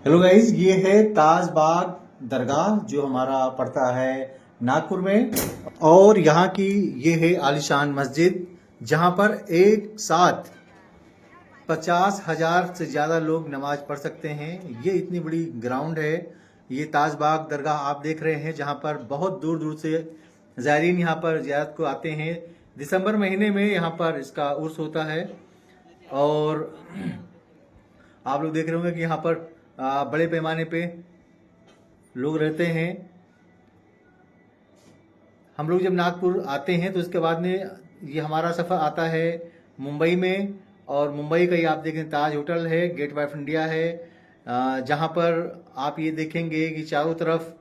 Hello guys, ये है ताजबाग दरगाह जो हमारा पड़ता है नागपुर में। और यहाँ की ये है आलीशान मस्जिद जहाँ पर एक साथ 50,000 से ज़्यादा लोग नमाज पढ़ सकते हैं। ये इतनी बड़ी ग्राउंड है। ये ताजबाग दरगाह आप देख रहे हैं जहाँ पर बहुत दूर दूर से ज़ायरीन यहाँ पर ज़ियारत को आते हैं। दिसंबर महीने में यहाँ पर इसका उर्स होता है। और आप लोग देख रहे होंगे कि यहाँ पर बड़े पैमाने पे लोग रहते हैं। हम लोग जब नागपुर आते हैं तो इसके बाद में ये हमारा सफ़र आता है मुंबई में। और मुंबई का ही आप देखें ताज होटल है, गेट वे ऑफ इंडिया है, जहाँ पर आप ये देखेंगे कि चारों तरफ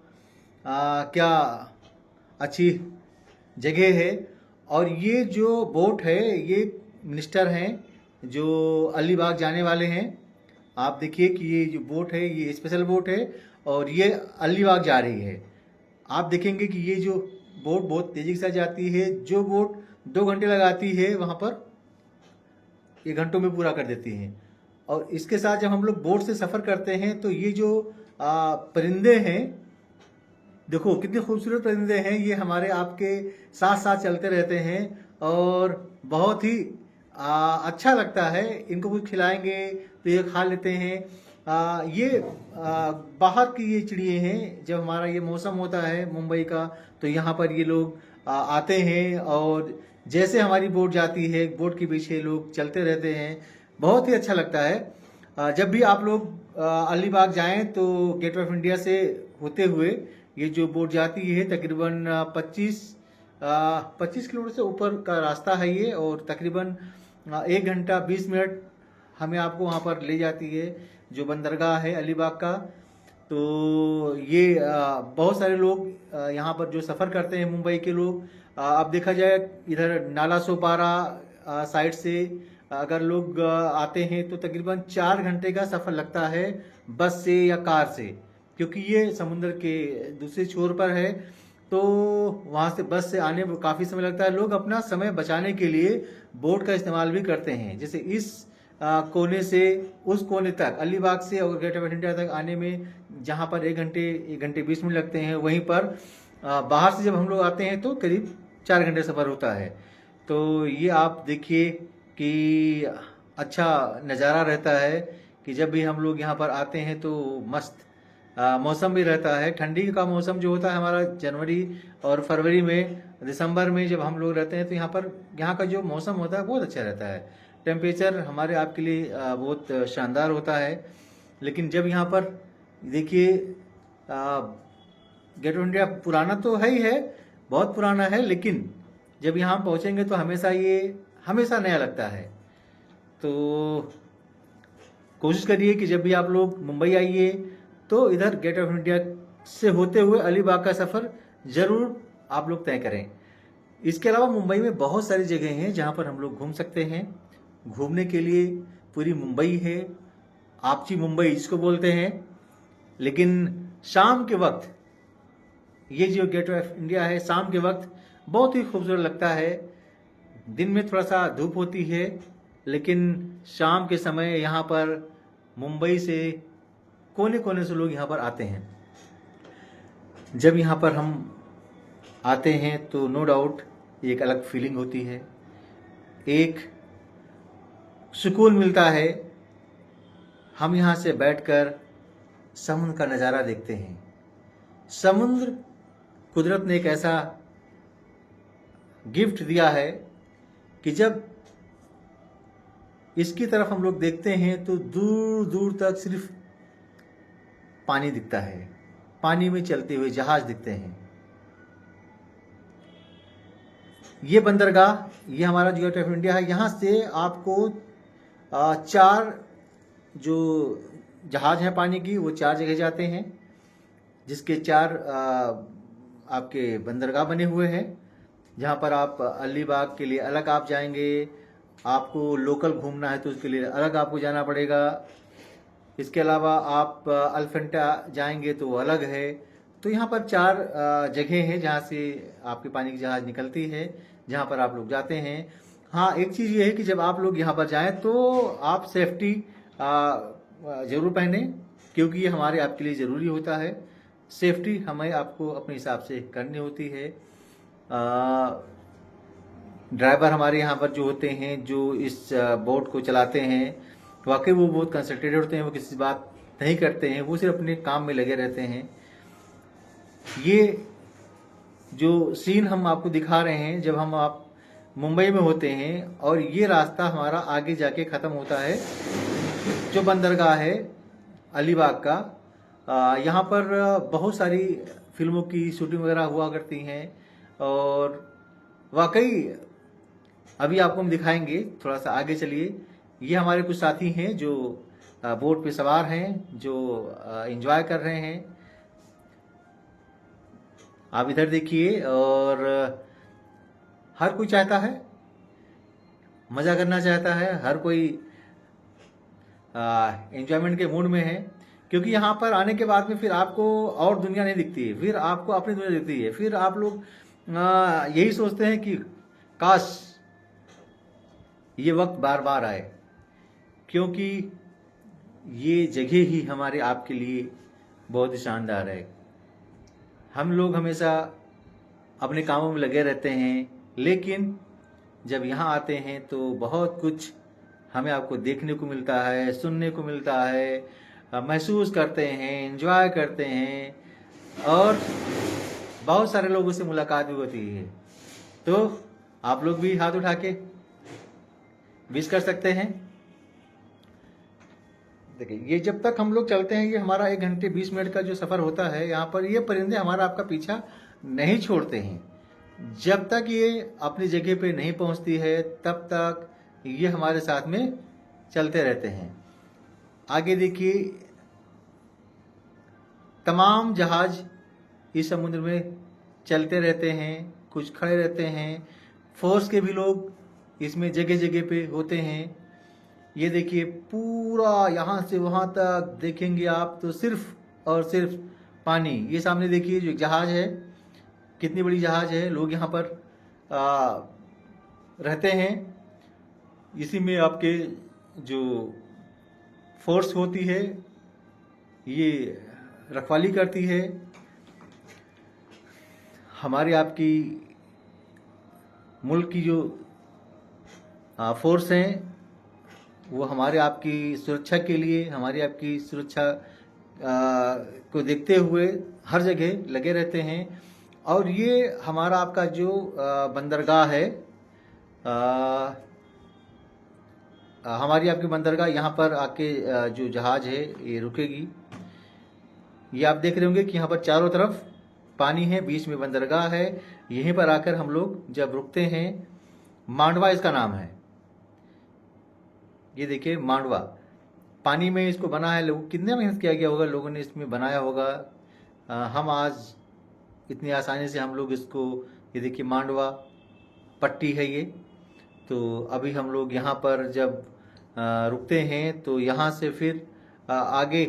क्या अच्छी जगह है। और ये जो बोट है ये मिनिस्टर हैं जो अलीबाग जाने वाले हैं। आप देखिए कि ये जो बोट है ये स्पेशल बोट है और ये अलीबाग जा रही है। आप देखेंगे कि ये जो बोट बहुत तेजी के साथ जाती है। जो बोट 2 घंटे लगाती है वहाँ पर ये घंटों में पूरा कर देती है। और इसके साथ जब हम लोग बोट से सफ़र करते हैं तो ये जो परिंदे हैं, देखो कितने खूबसूरत परिंदे हैं। ये हमारे आपके साथ साथ चलते रहते हैं और बहुत ही अच्छा लगता है। इनको कुछ खिलाएंगे तो ये खा लेते हैं। ये बाहर की ये चिड़िए हैं। जब हमारा ये मौसम होता है मुंबई का तो यहाँ पर ये लोग आते हैं और जैसे हमारी बोट जाती है बोट के पीछे लोग चलते रहते हैं। बहुत ही अच्छा लगता है। जब भी आप लोग अलीबाग जाएं तो गेट वे ऑफ इंडिया से होते हुए ये जो बोट जाती है तकरीबन 25 किलोमीटर से ऊपर का रास्ता है ये। और तकरीबन 1 घंटा 20 मिनट हमें आपको वहाँ पर ले जाती है जो बंदरगाह है अलीबाग का। तो ये बहुत सारे लोग यहाँ पर जो सफ़र करते हैं मुंबई के लोग। अब देखा जाए इधर नाला सोपारा साइड से अगर लोग आते हैं तो तकरीबन 4 घंटे का सफ़र लगता है बस से या कार से, क्योंकि ये समुद्र के दूसरे छोर पर है। तो वहाँ से बस से आने में काफ़ी समय लगता है। लोग अपना समय बचाने के लिए बोट का इस्तेमाल भी करते हैं। जैसे इस कोने से उस कोने तक अलीबाग से और गेट ऑफ इंडिया तक आने में जहाँ पर 1 घंटे 20 मिनट लगते हैं, वहीं पर बाहर से जब हम लोग आते हैं तो करीब 4 घंटे सफ़र होता है। तो ये आप देखिए कि अच्छा नज़ारा रहता है कि जब भी हम लोग यहाँ पर आते हैं तो मस्त मौसम भी रहता है। ठंडी का मौसम जो होता है हमारा जनवरी और फरवरी में, दिसंबर में जब हम लोग रहते हैं तो यहाँ का जो मौसम होता है बहुत अच्छा रहता है। टेम्परेचर हमारे आपके लिए बहुत शानदार होता है। लेकिन जब यहाँ पर देखिए गेट ऑफ इंडिया पुराना तो है ही है, बहुत पुराना है, लेकिन जब यहाँ पहुँचेंगे तो हमेशा नया लगता है। तो कोशिश करिए कि जब भी आप लोग मुंबई आइए तो इधर गेट ऑफ इंडिया से होते हुए अलीबाग का सफ़र ज़रूर आप लोग तय करें। इसके अलावा मुंबई में बहुत सारी जगह हैं जहाँ पर हम लोग घूम सकते हैं। घूमने के लिए पूरी मुंबई है, आपची मुंबई जिसको बोलते हैं। लेकिन शाम के वक्त ये जो गेट ऑफ इंडिया है शाम के वक्त बहुत ही खूबसूरत लगता है। दिन में थोड़ा सा धूप होती है, लेकिन शाम के समय यहाँ पर मुंबई से कोने कोने से लोग यहाँ पर आते हैं। जब यहाँ पर हम आते हैं तो नो डाउट एक अलग फीलिंग होती है, एक सुकून मिलता है। हम यहाँ से बैठकर समुद्र का नज़ारा देखते हैं। समुद्र कुदरत ने एक ऐसा गिफ्ट दिया है कि जब इसकी तरफ हम लोग देखते हैं तो दूर दूर तक सिर्फ पानी दिखता है। पानी में चलते हुए जहाज दिखते हैं। ये बंदरगाह ये हमारा जो गेट ऑफ इंडिया है, यहाँ से आपको 4 जो जहाज हैं पानी की वो 4 जगह जाते हैं, जिसके 4 आपके बंदरगाह बने हुए हैं। जहाँ पर आप अलीबाग के लिए अलग आप जाएंगे, आपको लोकल घूमना है तो उसके लिए अलग आपको जाना पड़ेगा। इसके अलावा आप अल्फेंटा जाएंगे तो वो अलग है। तो यहाँ पर 4 जगह हैं जहाँ से आपके पानी की जहाज़ निकलती है, जहाँ पर आप लोग जाते हैं। हाँ, एक चीज़ ये है कि जब आप लोग यहाँ पर जाएं तो आप सेफ्टी ज़रूर पहने, क्योंकि ये हमारे आपके लिए ज़रूरी होता है। सेफ्टी हमें आपको अपने हिसाब से करनी होती है। ड्राइवर हमारे यहाँ पर जो होते हैं, जो इस बोट को चलाते हैं, वाकई वो बहुत कंसंट्रेटेड होते हैं, वो किसी बात नहीं करते हैं, वो सिर्फ अपने काम में लगे रहते हैं। ये जो सीन हम आपको दिखा रहे हैं जब हम आप मुंबई में होते हैं, और ये रास्ता हमारा आगे जाके ख़त्म होता है जो बंदरगाह है अलीबाग का। यहाँ पर बहुत सारी फिल्मों की शूटिंग वगैरह हुआ करती हैं, और वाकई अभी आपको हम दिखाएंगे। थोड़ा सा आगे चलिए। ये हमारे कुछ साथी हैं जो बोट पे सवार हैं, जो एंजॉय कर रहे हैं। आप इधर देखिए, और हर कोई चाहता है, मज़ा करना चाहता है, हर कोई एंजॉयमेंट के मूड में है, क्योंकि यहाँ पर आने के बाद में फिर आपको और दुनिया नहीं दिखती है, फिर आपको अपनी दुनिया दिखती है। फिर आप लोग यही सोचते हैं कि काश ये वक्त बार बार आए, क्योंकि ये जगह ही हमारे आपके लिए बहुत ही शानदार है। हम लोग हमेशा अपने कामों में लगे रहते हैं, लेकिन जब यहाँ आते हैं तो बहुत कुछ हमें आपको देखने को मिलता है, सुनने को मिलता है, महसूस करते हैं, एंजॉय करते हैं, और बहुत सारे लोगों से मुलाकात भी होती है। तो आप लोग भी हाथ उठा के विश कर सकते हैं। देखिए, ये जब तक हम लोग चलते हैं, ये हमारा 1 घंटे 20 मिनट का जो सफ़र होता है, यहाँ पर ये परिंदे हमारा आपका पीछा नहीं छोड़ते हैं। जब तक ये अपनी जगह पे नहीं पहुँचती है, तब तक ये हमारे साथ में चलते रहते हैं। आगे देखिए, तमाम जहाज इस समुद्र में चलते रहते हैं, कुछ खड़े रहते हैं। फोर्स के भी लोग इसमें जगह जगह पे होते हैं। ये देखिए, पूरा यहाँ से वहाँ तक देखेंगे आप तो सिर्फ और सिर्फ पानी। ये सामने देखिए जो एक जहाज है, कितनी बड़ी जहाज है। लोग यहाँ पर रहते हैं। इसी में आपके जो फोर्स होती है, ये रखवाली करती है। हमारी आपकी मुल्क की जो फोर्स हैं, वो हमारे आपकी सुरक्षा के लिए, हमारी आपकी सुरक्षा को देखते हुए हर जगह लगे रहते हैं। और ये हमारा आपका जो बंदरगाह है, हमारी आपकी बंदरगाह, यहाँ पर आके जो जहाज है ये रुकेगी। ये आप देख रहे होंगे कि यहाँ पर चारों तरफ पानी है, बीच में बंदरगाह है। यहीं पर आकर हम लोग जब रुकते हैं, मांडवा इसका नाम है। ये देखिए, मांडवा पानी में इसको बना है। लोग कितने मेहनत किया गया होगा, लोगों ने इसमें बनाया होगा। हम आज इतनी आसानी से हम लोग इसको, ये देखिए मांडवा पट्टी है ये। तो अभी हम लोग यहाँ पर जब रुकते हैं तो यहाँ से फिर आगे।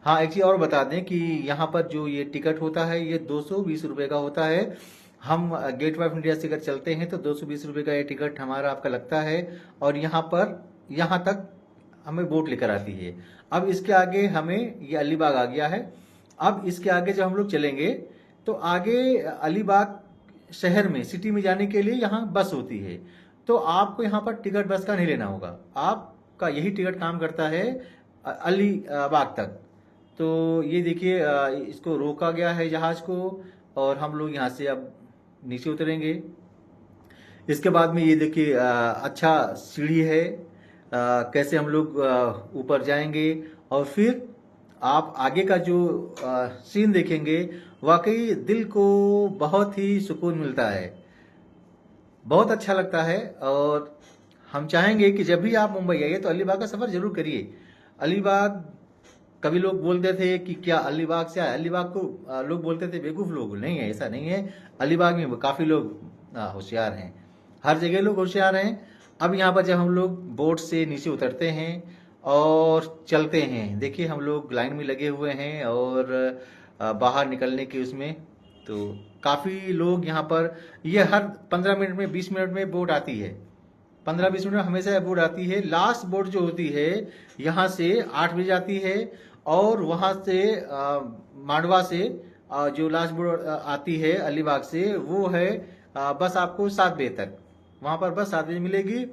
हाँ, एक चीज़ और बता दें कि यहाँ पर जो ये टिकट होता है, ये 220 रुपये का होता है। हम गेट वे ऑफ इंडिया से अगर चलते हैं तो 220 रुपये का ये टिकट हमारा आपका लगता है, और यहाँ तक हमें बोट लेकर आती है। अब इसके आगे हमें, ये अलीबाग आ गया है। अब इसके आगे जब हम लोग चलेंगे तो आगे अलीबाग शहर में, सिटी में जाने के लिए यहाँ बस होती है। तो आपको यहाँ पर टिकट बस का नहीं लेना होगा, आपका यही टिकट काम करता है अलीबाग तक। तो ये देखिए, इसको रोका गया है जहाज को, और हम लोग यहाँ से अब नीचे उतरेंगे। इसके बाद में ये देखिए, अच्छा सीढ़ी है, कैसे हम लोग ऊपर जाएंगे, और फिर आप आगे का जो सीन देखेंगे, वाकई दिल को बहुत ही सुकून मिलता है, बहुत अच्छा लगता है। और हम चाहेंगे कि जब भी आप मुंबई आइए तो अलीबाग का सफ़र जरूर करिए। अलीबाग, कभी लोग बोलते थे कि क्या अलीबाग से आए, अलीबाग को लोग बोलते थे बेवकूफ़ लोग। नहीं है, ऐसा नहीं है। अलीबाग में काफ़ी लोग होशियार हैं, हर जगह लोग होशियार हैं। अब यहाँ पर जब हम लोग बोट से नीचे उतरते हैं और चलते हैं, देखिए हम लोग लाइन में लगे हुए हैं, और बाहर निकलने के उसमें तो काफ़ी लोग यहाँ पर, ये हर 15 मिनट में, 20 मिनट में बोट आती है। 15-20 मिनट में हमेशा बोट आती है। लास्ट बोट जो होती है यहाँ से 8 बजे आती है, और वहाँ से मांडवा से जो लास्ट बोर्ड आती है अलीबाग से, वो है बस आपको 7 बजे तक। वहाँ पर बस 7 बजे मिलेगी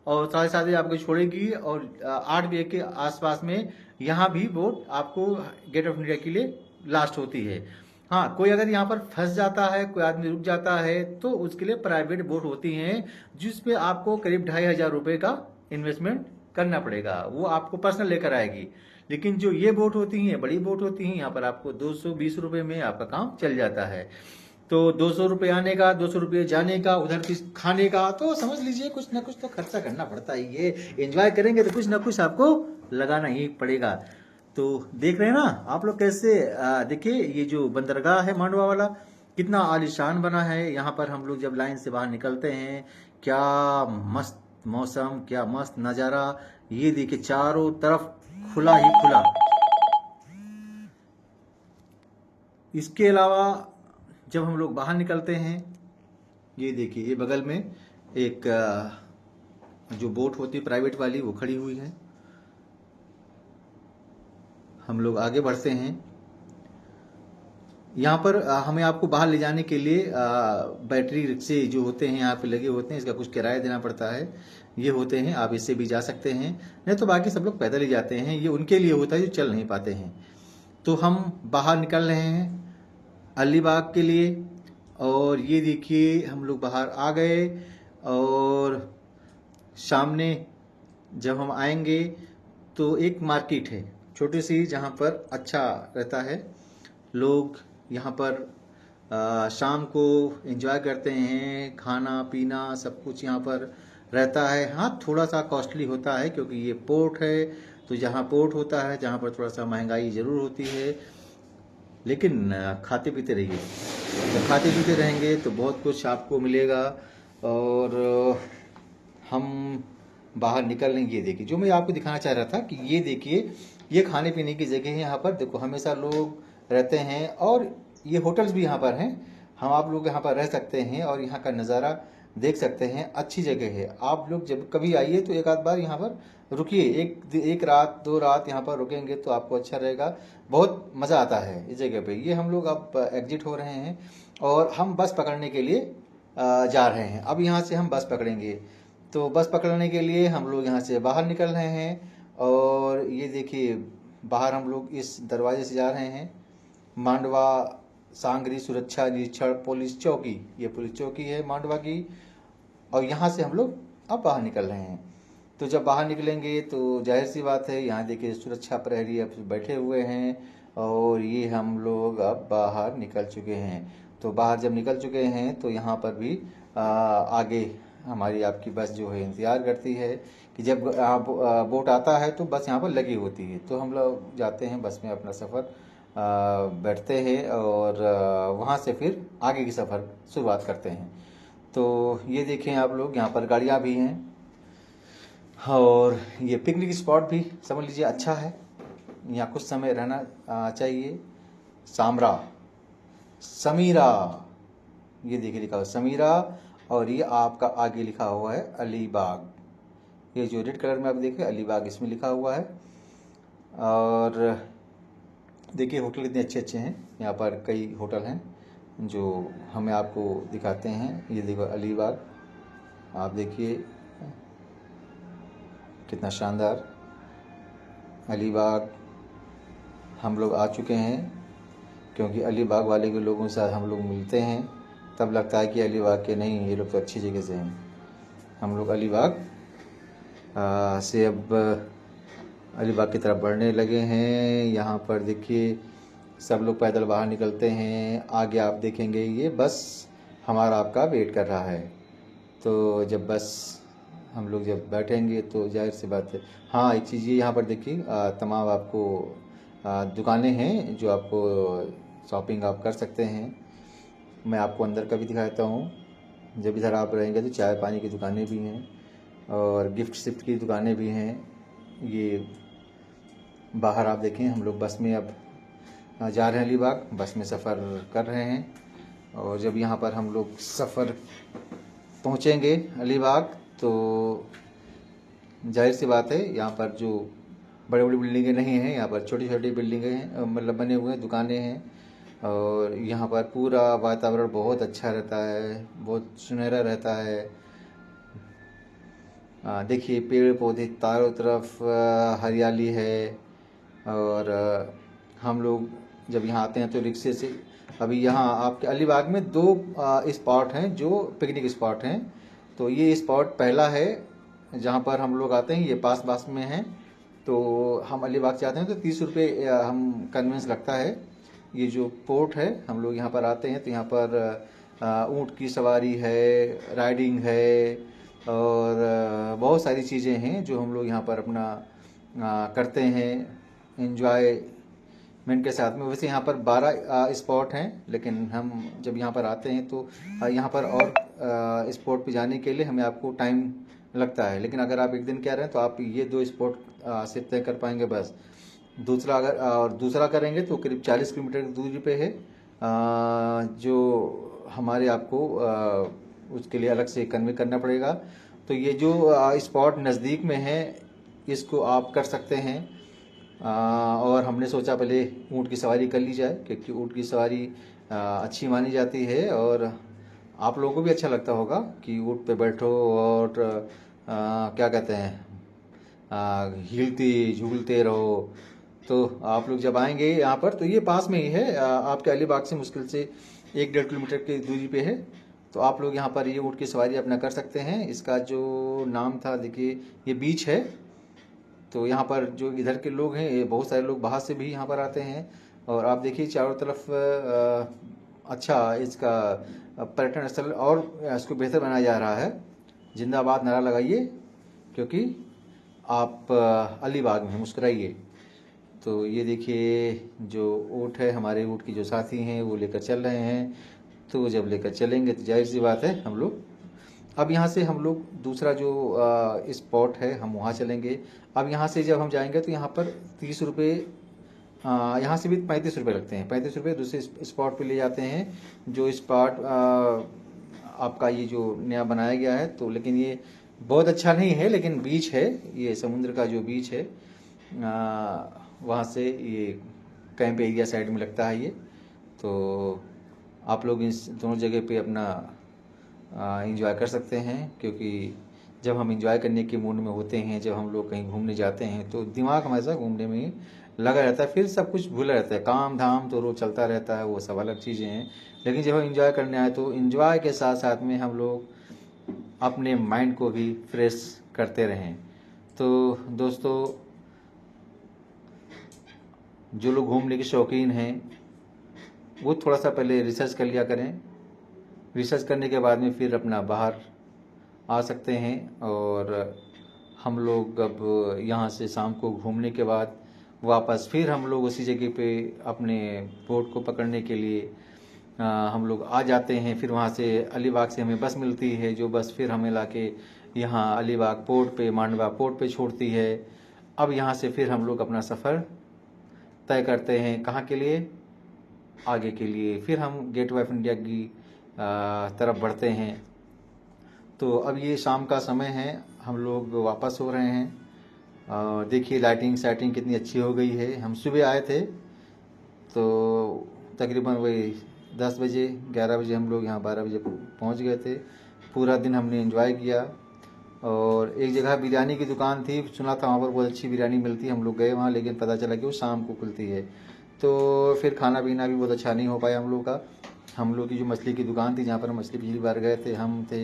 और 7:30 बजे आपको छोड़ेगी, और 8 बजे के आसपास में यहाँ भी बोट आपको गेट ऑफ इंडिया के लिए लास्ट होती है। हाँ, कोई अगर यहाँ पर फंस जाता है, कोई आदमी रुक जाता है, तो उसके लिए प्राइवेट बोट होती हैं जिस पे आपको करीब 2500 रुपये का इन्वेस्टमेंट करना पड़ेगा, वो आपको पर्सनल लेकर आएगी। लेकिन जो ये बोट होती हैं, बड़ी बोट होती हैं, यहाँ पर आपको 220 रुपये में आपका काम चल जाता है। तो 200 रुपये आने का, 200 रुपये जाने का, उधर की खाने का, तो समझ लीजिए कुछ ना कुछ तो खर्चा करना पड़ता ही है। एंजॉय करेंगे तो कुछ ना कुछ आपको लगाना ही पड़ेगा। तो देख रहे हैं ना आप लोग कैसे, देखिए ये जो बंदरगाह है मांडवा वाला कितना आलीशान बना है। यहाँ पर हम लोग जब लाइन से बाहर निकलते हैं, क्या मस्त मौसम, क्या मस्त नज़ारा। ये देखिए चारों तरफ खुला ही खुला। इसके अलावा जब हम लोग बाहर निकलते हैं, ये देखिए ये बगल में एक जो बोट होती है प्राइवेट वाली, वो खड़ी हुई है। हम लोग आगे बढ़ते हैं। यहाँ पर हमें आपको बाहर ले जाने के लिए बैटरी रिक्शे जो होते हैं यहाँ पे लगे होते हैं, इसका कुछ किराया देना पड़ता है। ये होते हैं, आप इससे भी जा सकते हैं, नहीं तो बाकी सब लोग पैदल ही जाते हैं। ये उनके लिए होता है जो चल नहीं पाते हैं। तो हम बाहर निकल रहे हैं अलीबाग के लिए, और ये देखिए हम लोग बाहर आ गए। और सामने जब हम आएंगे तो एक मार्केट है छोटी सी, जहाँ पर अच्छा रहता है। लोग यहाँ पर शाम को एंजॉय करते हैं, खाना पीना सब कुछ यहाँ पर रहता है। हाँ, थोड़ा सा कॉस्टली होता है क्योंकि ये पोर्ट है, तो जहाँ पोर्ट होता है जहाँ पर थोड़ा सा महंगाई ज़रूर होती है। लेकिन खाते पीते रहिए, जब खाते पीते रहेंगे तो बहुत कुछ आपको मिलेगा। और हम बाहर निकल लेंगे। ये देखिए जो मैं आपको दिखाना चाह रहा था कि ये देखिए ये खाने पीने की जगह है। यहाँ पर देखो हमेशा लोग रहते हैं, और ये होटल्स भी यहाँ पर हैं। हम आप लोग यहाँ पर रह सकते हैं और यहाँ का नज़ारा देख सकते हैं। अच्छी जगह है, आप लोग जब कभी आइए तो एक आध बार यहाँ पर रुकिए। एक रात 2 रात यहाँ पर रुकेंगे तो आपको अच्छा रहेगा, बहुत मज़ा आता है इस जगह पे। ये हम लोग अब एग्जिट हो रहे हैं और हम बस पकड़ने के लिए जा रहे हैं। अब यहाँ से हम बस पकड़ेंगे, तो बस पकड़ने के लिए हम लोग यहाँ से बाहर निकल रहे हैं। और ये देखिए बाहर हम लोग इस दरवाजे से जा रहे हैं। मांडवा सांगरी सुरक्षा निरीक्षण पुलिस चौकी, ये पुलिस चौकी है मांडवा की। और यहाँ से हम लोग अब बाहर निकल रहे हैं। तो जब बाहर निकलेंगे तो जाहिर सी बात है, यहाँ देखिए सुरक्षा प्रहरी अब बैठे हुए हैं, और ये हम लोग अब बाहर निकल चुके हैं। तो बाहर जब निकल चुके हैं तो यहाँ पर भी आगे हमारी आपकी बस जो है इंतज़ार करती है कि जब बोट आता है तो बस यहाँ पर लगी होती है। तो हम लोग जाते हैं बस में, अपना सफ़र बैठते हैं और वहाँ से फिर आगे की सफ़र शुरुआत करते हैं। तो ये देखें आप लोग, यहाँ पर गाड़ियाँ भी हैं, और ये पिकनिक स्पॉट भी समझ लीजिए अच्छा है। यहाँ कुछ समय रहना चाहिए। समीरा, ये देखिए लिखा हुआ समीरा, और ये आपका आगे लिखा हुआ है अलीबाग। ये जो रेड कलर में आप देखें अलीबाग, इसमें लिखा हुआ है। और देखिए होटल कितने अच्छे अच्छे हैं। यहाँ पर कई होटल हैं जो हमें आपको दिखाते हैं। ये देखो अलीबाग, आप देखिए कितना शानदार अलीबाग। हम लोग आ चुके हैं, क्योंकि अलीबाग वाले के लोगों से हम लोग मिलते हैं तब लगता है कि अलीबाग के नहीं, ये लोग तो अच्छी जगह से हैं। हम लोग अलीबाग से अब अलीबाग की तरफ बढ़ने लगे हैं। यहाँ पर देखिए सब लोग पैदल बाहर निकलते हैं। आगे आप देखेंगे ये बस हमारा आपका वेट कर रहा है। तो जब बस हम लोग जब बैठेंगे तो जाहिर सी बात है। हाँ, एक चीज़ ये यहाँ पर देखिए तमाम आपको दुकानें हैं जो आपको शॉपिंग आप कर सकते हैं। मैं आपको अंदर का भी दिखाता हूँ। जब इधर आप रहेंगे तो चाय पानी की दुकानें भी हैं और गिफ्ट शिफ्ट की दुकानें भी हैं। ये बाहर आप देखें, हम लोग बस में अब जा रहे हैं अलीबाग, बस में सफ़र कर रहे हैं। और जब यहाँ पर हम लोग सफ़र पहुँचेंगे अलीबाग तो जाहिर सी बात है यहाँ पर जो बड़ी बड़ी बिल्डिंगें नहीं हैं, यहाँ पर छोटी छोटी बिल्डिंगें हैं, मतलब बने हुए हैं, दुकानें हैं। और यहाँ पर पूरा वातावरण बहुत अच्छा रहता है, बहुत सुनहरा रहता है। देखिए पेड़ पौधे चारों तरफ, हरियाली है। और हम लोग जब यहाँ आते हैं तो रिक्शे से, अभी यहाँ आपके अलीबाग में दो स्पॉट हैं जो पिकनिक स्पॉट हैं। तो ये स्पॉट पहला है जहाँ पर हम लोग आते हैं, ये पास पास में है। तो हम अलीबाग से आते हैं तो 30 रुपये हम कन्वेंस लगता है। ये जो पोर्ट है, हम लोग यहाँ पर आते हैं तो यहाँ पर ऊँट की सवारी है, राइडिंग है, और बहुत सारी चीज़ें हैं जो हम लोग यहाँ पर अपना करते हैं एंजॉयमेंट के साथ में। वैसे यहाँ पर 12 स्पॉट हैं, लेकिन हम जब यहाँ पर आते हैं तो यहाँ पर और स्पॉट पे जाने के लिए हमें आपको टाइम लगता है। लेकिन अगर आप एक दिन कह रहे हैं तो आप ये 2 स्पॉट सिर्फ तय कर पाएंगे बस। दूसरा करेंगे तो करीब 40 किलोमीटर की दूरी पे है, जो हमारे आपको उसके लिए अलग से कन्वे करना पड़ेगा। तो ये जो स्पॉट नज़दीक में है इसको आप कर सकते हैं। और हमने सोचा पहले ऊँट की सवारी कर ली जाए, क्योंकि ऊँट की सवारी अच्छी मानी जाती है और आप लोगों को भी अच्छा लगता होगा कि ऊँट पे बैठो और क्या कहते हैं, हिलते झूलते रहो। तो आप लोग जब आएंगे यहाँ पर तो ये पास में ही है, आपके अलीबाग से मुश्किल से 1-1.5 किलोमीटर की दूरी पे है। तो आप लोग यहाँ पर ये ऊँट की सवारी अपना कर सकते हैं। इसका जो नाम था, देखिए ये बीच है। तो यहाँ पर जो इधर के लोग हैं, ये बहुत सारे लोग बाहर से भी यहाँ पर आते हैं। और आप देखिए चारों तरफ अच्छा इसका पर्यटन स्थल और इसको बेहतर बनाया जा रहा है। जिंदाबाद नारा लगाइए, क्योंकि आप अलीबाग में मुस्कुराइए। तो ये देखिए जो ऊँट है, हमारे ऊँट की जो साथी हैं वो लेकर चल रहे हैं। तो जब लेकर चलेंगे तो जाहिर सी बात है हम लोग, अब यहाँ से हम लोग दूसरा जो स्पॉट है हम वहाँ चलेंगे। अब यहाँ से जब हम जाएंगे तो यहाँ पर 30 रुपये, यहाँ से भी 35 रुपये लगते हैं। 35 रुपये दूसरे स्पॉट पे ले जाते हैं, जो स्पॉट आपका ये जो नया बनाया गया है। तो लेकिन ये बहुत अच्छा नहीं है, लेकिन बीच है, ये समुद्र का जो बीच है, वहाँ से ये कैंप एरिया साइड में लगता है ये। तो आप लोग इस दोनों जगह पे अपना इंजॉय कर सकते हैं, क्योंकि जब हम इंजॉय करने के मूड में होते हैं, जब हम लोग कहीं घूमने जाते हैं तो दिमाग हमेशा घूमने में ही लगा रहता है, फिर सब कुछ भूला रहता है। काम धाम तो रोज चलता रहता है, वो सब अलग चीज़ें हैं। लेकिन जब हम इंजॉय करने आए तो इंजॉय के साथ साथ में हम लोग अपने माइंड को भी फ्रेश करते रहें। तो दोस्तों, जो लोग घूमने के शौकीन हैं वो थोड़ा सा पहले रिसर्च कर लिया करें। रिसर्च करने के बाद में फिर अपना बाहर आ सकते हैं। और हम लोग अब यहाँ से शाम को घूमने के बाद वापस फिर हम लोग उसी जगह पे अपने बोट को पकड़ने के लिए हम लोग आ जाते हैं। फिर वहाँ से अलीबाग से हमें बस मिलती है, जो बस फिर हमें लाके यहाँ अलीबाग पोर्ट पे, मांडवा पोर्ट पे छोड़ती है। अब यहाँ से फिर हम लोग अपना सफ़र तय करते हैं, कहाँ के लिए, आगे के लिए। फिर हम गेटवे ऑफ इंडिया की तरफ बढ़ते हैं। तो अब ये शाम का समय है, हम लोग वापस हो रहे हैं। देखिए लाइटिंग सेटिंग कितनी अच्छी हो गई है। हम सुबह आए थे तो तकरीबन वही 10 बजे 11 बजे हम लोग यहाँ 12 बजे पहुँच गए थे। पूरा दिन हमने एंजॉय किया। और एक जगह बिरयानी की दुकान थी, सुना था वहाँ पर बहुत अच्छी बिरयानी मिलती है। हम लोग गए वहाँ, लेकिन पता चला कि वो शाम को खुलती है। तो फिर खाना पीना भी बहुत अच्छा नहीं हो पाया हम लोग का। हम लोग की जो मछली की दुकान थी, जहाँ पर मछली पिछली बार गए थे, हम थे,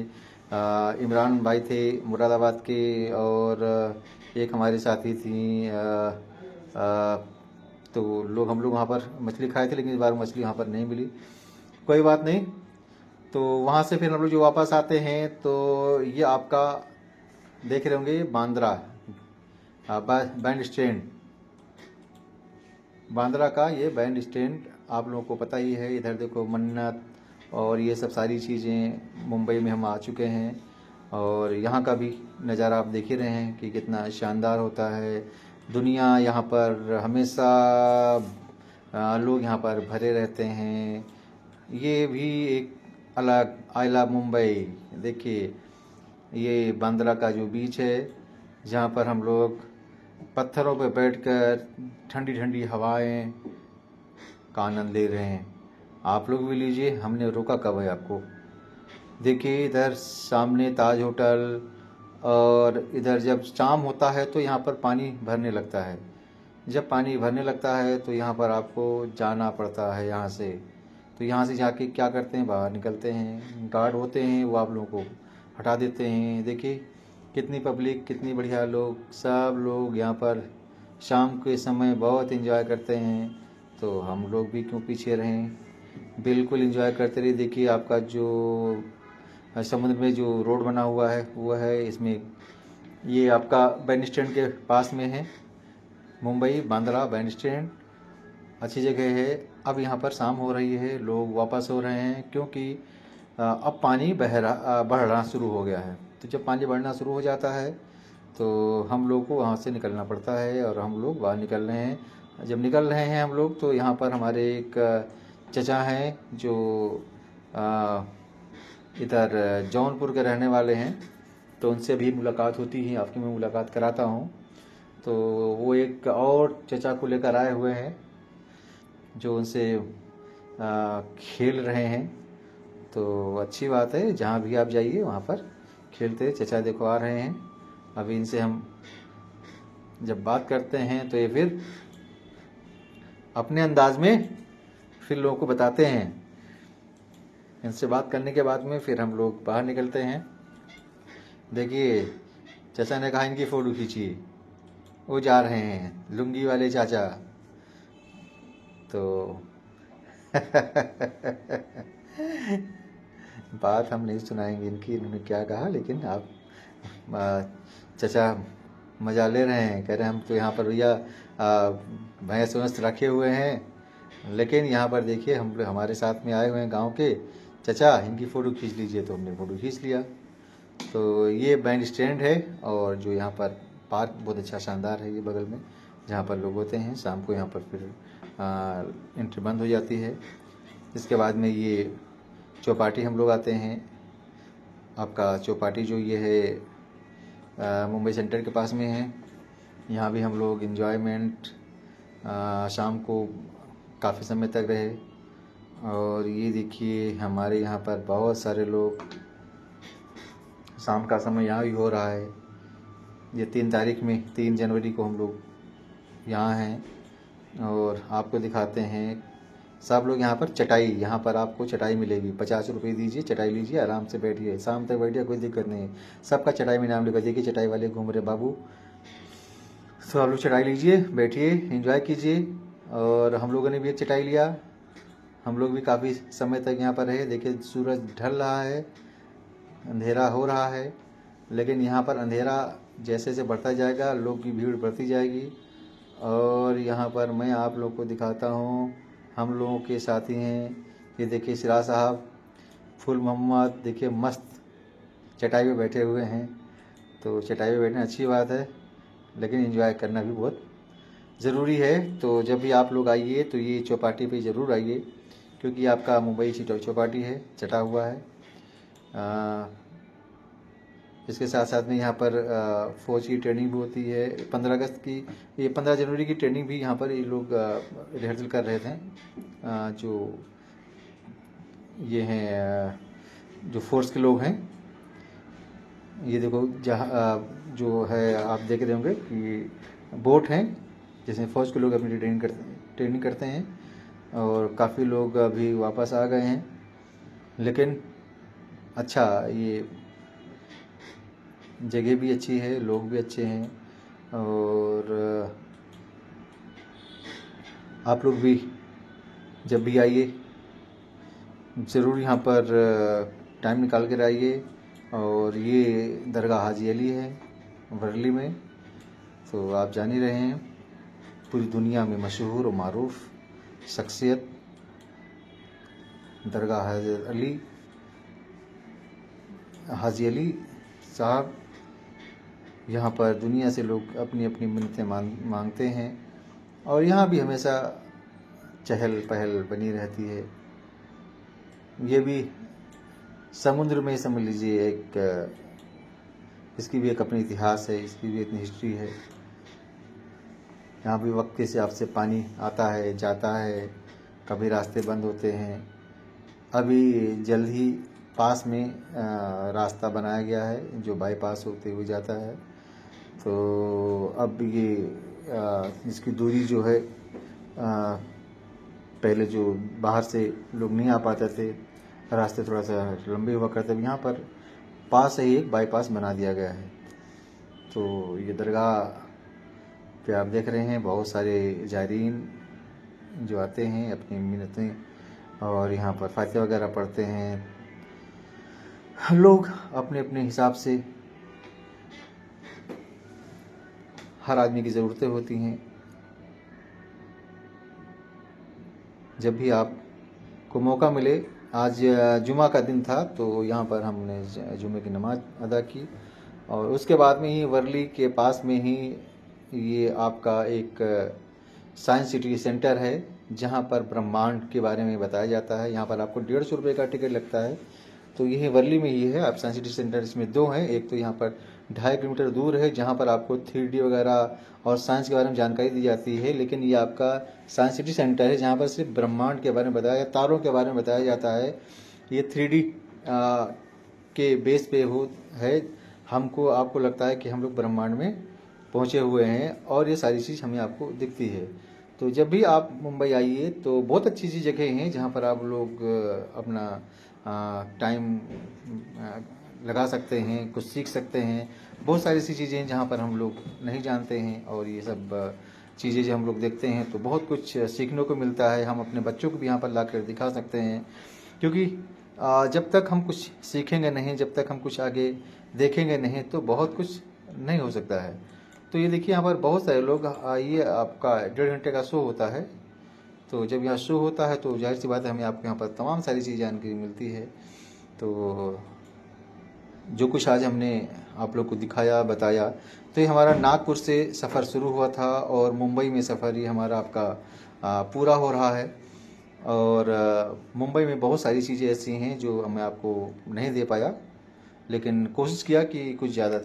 इमरान भाई थे मुरादाबाद के, और एक हमारे साथी थी। तो हम लोग वहाँ पर मछली खाए थे, लेकिन इस बार मछली वहाँ पर नहीं मिली। कोई बात नहीं। तो वहाँ से फिर हम लोग जो वापस आते हैं तो ये आपका देख रहे होंगे बांद्रा बैंड स्टैंड, बांद्रा का ये बैंड स्टैंड आप लोगों को पता ही है। इधर देखो मन्नत और ये सब सारी चीज़ें, मुंबई में हम आ चुके हैं। और यहाँ का भी नज़ारा आप देख ही रहे हैं कि कितना शानदार होता है। दुनिया यहाँ पर हमेशा लोग यहाँ पर भरे रहते हैं। ये भी एक अलग आई लव मुंबई। देखिए ये बांद्रा का जो बीच है, जहाँ पर हम लोग पत्थरों पर बैठकर ठंडी ठंडी हवाएं का आनंद ले रहे हैं। आप लोग भी लीजिए, हमने रोका कब है आपको। देखिए इधर सामने ताज होटल, और इधर जब शाम होता है तो यहाँ पर पानी भरने लगता है। जब पानी भरने लगता है तो यहाँ पर आपको जाना पड़ता है यहाँ से। तो यहाँ से जाके क्या करते हैं, बाहर निकलते हैं, गार्ड होते हैं वो आप लोगों को हटा देते हैं। देखिए कितनी पब्लिक, कितनी बढ़िया लोग, सब लोग यहाँ पर शाम के समय बहुत एंजॉय करते हैं। तो हम लोग भी क्यों पीछे रहें, बिल्कुल एंजॉय करते रहिए। देखिए आपका जो समुद्र में जो रोड बना हुआ है वो है, इसमें ये आपका बैंड स्टैंड के पास में है। मुंबई बांद्रा बैंड स्टैंड अच्छी जगह है। अब यहाँ पर शाम हो रही है, लोग वापस हो रहे हैं क्योंकि अब पानी बढ़ना शुरू हो गया है। तो जब पानी बढ़ना शुरू हो जाता है तो हम लोग को वहाँ से निकलना पड़ता है, और हम लोग बाहर निकल रहे हैं। जब निकल रहे हैं हम लोग तो यहाँ पर हमारे एक चचा हैं जो इधर जौनपुर के रहने वाले हैं, तो उनसे भी मुलाकात होती है, आपकी मैं मुलाकात कराता हूँ। तो वो एक और चचा को लेकर आए हुए हैं जो उनसे खेल रहे हैं। तो अच्छी बात है, जहाँ भी आप जाइए वहाँ पर खेलते चचा देखो आ रहे हैं। अभी इनसे हम जब बात करते हैं तो ये फिर अपने अंदाज में फिर लोगों को बताते हैं। इनसे बात करने के बाद में फिर हम लोग बाहर निकलते हैं। देखिए चाचा ने कहा इनकी फ़ोटो खींचिए, वो जा रहे हैं लुंगी वाले चाचा। तो बात हम नहीं सुनाएंगे इनकी, इन्होंने क्या कहा, लेकिन आप चाचा मज़ा ले रहे हैं। कह रहे हैं हम तो यहाँ पर भैया भैंस वैंस रखे हुए हैं, लेकिन यहाँ पर देखिए हम हमारे साथ में आए हुए हैं गांव के चाचा, इनकी फ़ोटो खींच लीजिए। तो हमने फ़ोटो खींच लिया। तो ये बैंड स्टैंड है, और जो यहाँ पर पार्क बहुत अच्छा शानदार है ये बगल में, जहाँ पर लोग होते हैं। शाम को यहाँ पर फिर एंट्री बंद हो जाती है। इसके बाद में ये चौपाटी हम लोग आते हैं। आपका चौपाटी जो ये है मुंबई सेंटर के पास में है। यहाँ भी हम लोग इन्जॉयमेंट शाम को काफ़ी समय तक रहे। और ये देखिए हमारे यहाँ पर बहुत सारे लोग, शाम का समय यहाँ भी हो रहा है। ये 3 तारीख में 3 जनवरी को हम लोग यहाँ हैं, और आपको दिखाते हैं। सब लोग यहाँ पर चटाई, यहाँ पर आपको चटाई मिलेगी, 50 रुपये दीजिए, चटाई लीजिए, आराम से बैठिए, शाम तक बैठिए, कोई दिक्कत नहीं है। सबका चटाई में नाम लिखा, देखिए चटाई वाले घूम रहे बाबू। तो आप लोग चटाई लीजिए, बैठिए, एंजॉय कीजिए। और हम लोगों ने भी एक चटाई लिया, हम लोग भी काफ़ी समय तक यहाँ पर रहे। देखिए सूरज ढल रहा है, अंधेरा हो रहा है, लेकिन यहाँ पर अंधेरा जैसे जैसे बढ़ता जाएगा लोग की भीड़ बढ़ती जाएगी। और यहाँ पर मैं आप लोग को दिखाता हूँ, हम लोगों के साथी हैं। ये देखिए सिराज साहब, फुल मोहम्मद, देखिए मस्त चटाई पे बैठे हुए हैं। तो चटाई पे बैठना अच्छी बात है, लेकिन एंजॉय करना भी बहुत ज़रूरी है। तो जब भी आप लोग आइए तो ये चौपाटी पे ज़रूर आइए, क्योंकि आपका मुंबई चौपाटी है, चटा हुआ है। इसके साथ साथ में यहाँ पर फ़ौज की ट्रेनिंग भी होती है। 15 अगस्त की, ये 15 जनवरी की ट्रेनिंग भी यहाँ पर ये लोग रिहर्सल कर रहे थे। जो ये हैं जो फोर्स के लोग हैं, ये देखो जहाँ जो है आप देख रहे होंगे कि बोट हैं जिसमें फ़ौज के लोग अपनी ट्रेनिंग करते हैं। और काफ़ी लोग अभी वापस आ गए हैं, लेकिन अच्छा ये जगह भी अच्छी है, लोग भी अच्छे हैं। और आप लोग भी जब भी आइए ज़रूर यहाँ पर टाइम निकाल कर आइए। और ये दरगाह हाजी अली है वर्ली में, तो आप जान ही रहे हैं, पूरी दुनिया में मशहूर और मारूफ शख्सियत दरगाह हाजी अली साहब। यहाँ पर दुनिया से लोग अपनी अपनी मिन्नतें मांगते हैं, और यहाँ भी हमेशा चहल पहल बनी रहती है। ये भी समुद्र में समझ लीजिए एक इसकी भी एक अपनी इतिहास है, इसकी भी इतनी हिस्ट्री है। यहाँ भी वक्त के हिसाब से पानी आता है जाता है, कभी रास्ते बंद होते हैं। अभी जल्द ही पास में रास्ता बनाया गया है जो बाईपास होते हुए जाता है। तो अब ये इसकी दूरी जो है पहले जो बाहर से लोग नहीं आ पाते थे, रास्ते थोड़ा सा लंबे हुआ करते, अब यहाँ पर पास से ही एक बाईपास बना दिया गया है। तो ये दरगाह पे आप देख रहे हैं बहुत सारे ज़ायरीन जो आते हैं अपनी मिन्नतें और यहाँ पर फातिहा वगैरह पढ़ते हैं। लोग अपने अपने हिसाब से, हर आदमी की ज़रूरतें होती हैं। जब भी आपको मौका मिले, आज जुमा का दिन था तो यहाँ पर हमने जुमे की नमाज अदा की और उसके बाद में ही वर्ली के पास में ही ये आपका एक साइंस सिटी सेंटर है जहाँ पर ब्रह्मांड के बारे में बताया जाता है। यहाँ पर आपको 150 रुपये का टिकट लगता है। तो यही वर्ली में ही है। आप साइंस सिटी सेंटर, इसमें दो हैं, एक तो यहाँ पर 2.5 किलोमीटर दूर है जहाँ पर आपको 3D वगैरह और साइंस के बारे में जानकारी दी जाती है, लेकिन ये आपका साइंस सिटी सेंटर है जहाँ पर सिर्फ ब्रह्मांड के बारे में बताया, तारों के बारे में बताया जाता है। ये 3D के बेस पे है। हमको आपको लगता है कि हम लोग ब्रह्मांड में पहुँचे हुए हैं और ये सारी चीज़ हमें आपको दिखती है। तो जब भी आप मुंबई आइए तो बहुत अच्छी सी जगह हैं जहाँ पर आप लोग अपना टाइम लगा सकते हैं, कुछ सीख सकते हैं। बहुत सारी ऐसी चीज़ें हैं जहाँ पर हम लोग नहीं जानते हैं और ये सब चीज़ें जो हम लोग देखते हैं तो बहुत कुछ सीखने को मिलता है। हम अपने बच्चों को भी यहाँ पर ला कर दिखा सकते हैं, क्योंकि जब तक हम कुछ सीखेंगे नहीं, जब तक हम कुछ आगे देखेंगे नहीं तो बहुत कुछ नहीं हो सकता है। तो ये देखिए यहाँ पर बहुत सारे लोग, ये आपका 1.5 घंटे का शो होता है। तो जब यहाँ शो होता है तो जाहिर सी बात है हमें आपके यहाँ पर तमाम सारी चीज़ जानकारी मिलती है। तो जो कुछ आज हमने आप लोग को दिखाया बताया, तो ये हमारा नागपुर से सफ़र शुरू हुआ था और मुंबई में सफ़र ये हमारा आपका पूरा हो रहा है। और मुंबई में बहुत सारी चीज़ें ऐसी हैं जो मैं आपको नहीं दे पाया, लेकिन कोशिश किया कि कुछ ज़्यादा